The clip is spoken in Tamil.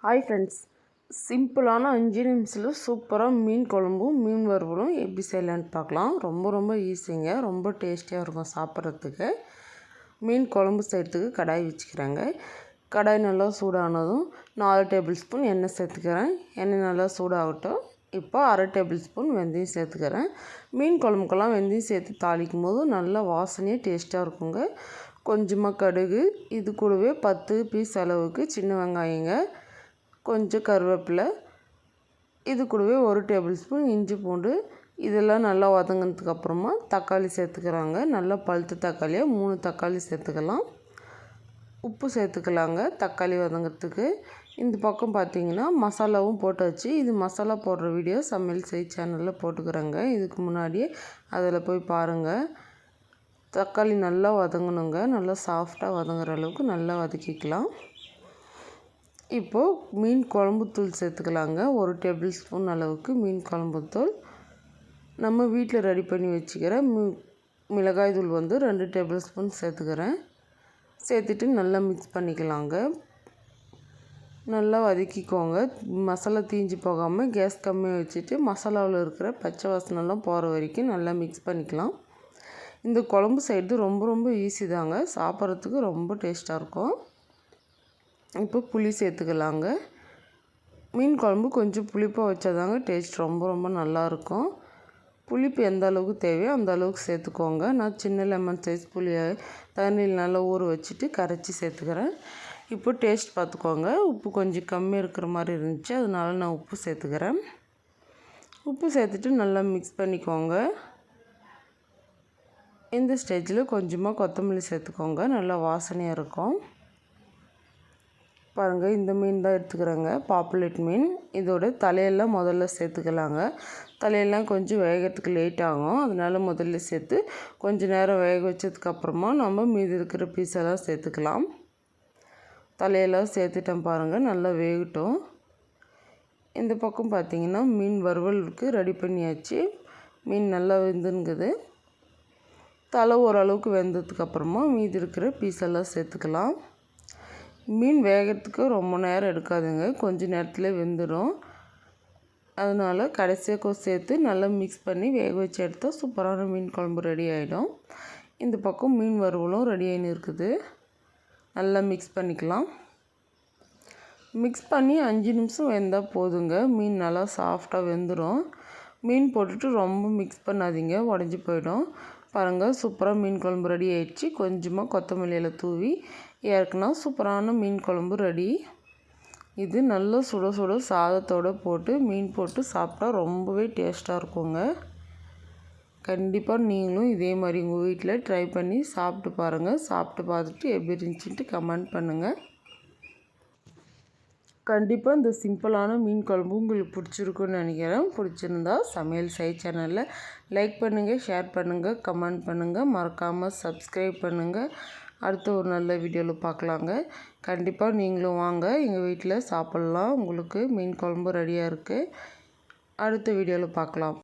ஹாய் ஃப்ரெண்ட்ஸ், சிம்பிளான 5 நிமிஷத்தில் சூப்பராக மீன் குழம்பும் மீன் வறுவலும் எப்படி செய்யலான்னு பார்க்கலாம். ரொம்ப ஈஸிங்க, ரொம்ப டேஸ்டியாக இருக்கும் சாப்பிட்றதுக்கு. மீன் குழம்பு செய்கிறதுக்கு கடாய் வச்சுக்கிறேங்க. கடாய் நல்லா சூடானதும் 4 டேபிள் ஸ்பூன் எண்ணெய் சேர்த்துக்கிறேன். எண்ணெய் நல்லா சூடாகட்டும். இப்போ 1/2 டேபிள் ஸ்பூன் வெந்தயம் சேர்த்துக்கிறேன். மீன் குழம்புக்கெல்லாம் வெந்தயம் சேர்த்து தாளிக்கும் போது நல்லா வாசனையாக டேஸ்ட்டாக இருக்குங்க. கொஞ்சமாக கடுகு, இது கூடவே 10 பீஸ் அளவுக்கு சின்ன வெங்காயங்க, கொஞ்சம் கருவேப்பிலை, இது கூடவே 1 டேபிள் ஸ்பூன் இஞ்சி பூண்டு, இதெல்லாம் நல்லா வதங்கினதுக்கப்புறமா தக்காளி சேர்த்துக்கிறாங்க. நல்லா பழுத்த தக்காளியாக 3 தக்காளி சேர்த்துக்கலாம். உப்பு சேர்த்துக்கலாங்க தக்காளி வதங்கிறதுக்கு. இந்த பக்கம் பார்த்திங்கன்னா மசாலாவும் போட்டாச்சு. இது மசாலா போடுற வீடியோ சமையல் செய் சேனலில் போட்டுக்கிறேங்க. இதுக்கு முன்னாடியே அதில் போய் பாருங்கள். தக்காளி நல்லா வதங்கணுங்க. நல்லா சாஃப்டாக வதங்குற அளவுக்கு நல்லா வதக்கிக்கலாம். இப்போது மீன் குழம்புத்தூள் சேர்த்துக்கலாங்க. 1 டேபிள் ஸ்பூன் அளவுக்கு மீன் குழம்புத்தூள். நம்ம வீட்டில் ரெடி பண்ணி வச்சுக்கிற மிளகாய் தூள் 2 டேபிள் ஸ்பூன் சேர்த்துக்கிறேன். சேர்த்துட்டு நல்லா மிக்ஸ் பண்ணிக்கலாங்க. நல்லா வதக்கிக்கோங்க. மசாலா தீஞ்சு போகாமல் கேஸ் கம்மியாக வச்சுட்டு மசாலாவில் இருக்கிற பச்சை வாசனைலாம் போகிற வரைக்கும் நல்லா மிக்ஸ் பண்ணிக்கலாம். இந்த குழம்பு செய்கிறது ரொம்ப ஈஸி தாங்க. சாப்பிட்றதுக்கு ரொம்ப டேஸ்ட்டாக இருக்கும். இப்போ புளி சேர்த்துக்கலாங்க. மீன் குழம்பு கொஞ்சம் புளிப்பாக வச்சாதாங்க டேஸ்ட் ரொம்ப நல்லாயிருக்கும். புளிப்பு எந்த அளவுக்கு தேவையோ அந்த அளவுக்கு சேர்த்துக்கோங்க. நான் சின்ன லெமன் சைஸ் புளியை தண்ணியில் நல்லா ஊற வச்சுட்டு கரைச்சி சேர்த்துக்கிறேன். இப்போ டேஸ்ட் பார்த்துக்கோங்க. உப்பு கொஞ்சம் கம்மியாக இருக்கிற மாதிரி இருந்துச்சு, அதனால நான் உப்பு சேர்த்துக்கிறேன். உப்பு சேர்த்துட்டு நல்லா மிக்ஸ் பண்ணிக்கோங்க. இந்த ஸ்டேஜில் கொஞ்சமாக கொத்தமல்லி சேர்த்துக்கோங்க. நல்லா வாசனையாக இருக்கும். பாருங்கள், இந்த மீன் தான் எடுத்துக்கிறேங்க, பாப்புலேட் மீன். இதோட தலையெல்லாம் முதல்ல சேர்த்துக்கலாங்க. தலையெல்லாம் கொஞ்சம் வேகிறதுக்கு லேட் ஆகும், அதனால் முதல்ல சேர்த்து கொஞ்சம் நேரம் வேக வச்சதுக்கப்புறமா நம்ம மீதி இருக்கிற பீஸெல்லாம் சேர்த்துக்கலாம். தலையெல்லாம் சேர்த்துட்டேன் பாருங்கள், நல்லா வேகட்டும். இந்த பக்கம் பார்த்திங்கன்னா மீன் வறுவலுக்கு ரெடி பண்ணியாச்சு. மீன் நல்லா வெந்துங்குது. தலை ஓரளவுக்கு வெந்ததுக்கப்புறமா மீதி இருக்கிற பீஸெல்லாம் சேர்த்துக்கலாம். மீன் வேகிறதுக்கு ரொம்ப நேரம் எடுக்காதுங்க, கொஞ்சம் நேரத்தில் வெந்துடும். அதனால் கடைசியாக சேர்த்து நல்லா மிக்ஸ் பண்ணி வேக வச்சு எடுத்தால் சூப்பரான மீன் குழம்பு ரெடி ஆகிடும். இந்த பக்கம் மீன் வறுவலும் ரெடி ஆகின்னு இருக்குது. நல்லா மிக்ஸ் பண்ணிக்கலாம். மிக்ஸ் பண்ணி 5 நிமிஷம் வெந்தால் போதுங்க. மீன் நல்லா சாஃப்டாக வெந்துடும். மீன் போட்டுட்டு ரொம்ப மிக்ஸ் பண்ணாதீங்க, உடஞ்சி போயிடும். பாருங்கள், சூப்பராக மீன் குழம்பு ரெடி ஆகிடுச்சு. கொஞ்சமாக கொத்தமல்லியில் தூவி இறக்குனா சூப்பரான மீன் குழம்பு ரெடி. இது நல்லா சுட சாதத்தோடு போட்டு மீன் போட்டு சாப்பிட்டா ரொம்பவே டேஸ்ட்டாக இருக்குங்க. கண்டிப்பாக நீங்களும் இதே மாதிரி உங்கள் வீட்டில் ட்ரை பண்ணி சாப்பிட்டு பாருங்கள். சாப்பிட்டு பார்த்துட்டு எப்படி இருந்துச்சுன்ட்டு கமெண்ட் பண்ணுங்கள். கண்டிப்பாக இந்த சிம்பிளான மீன் குழம்பு உங்களுக்கு பிடிச்சிருக்குன்னு நினைக்கிறேன். பிடிச்சிருந்தா சமையல் செய் சேனலில் லைக் பண்ணுங்கள், ஷேர் பண்ணுங்கள், கமெண்ட் பண்ணுங்கள். மறக்காமல் சப்ஸ்கிரைப் பண்ணுங்கள். அடுத்த ஒரு நல்ல வீடியோவில் பார்க்கலாங்க. கண்டிப்பாக நீங்களும் வாங்க, எங்கள் வீட்டில் சாப்பிட்லாம். உங்களுக்கு மீன் குழம்பு ரெடியாக இருக்குது. அடுத்த வீடியோவில் பார்க்கலாம்.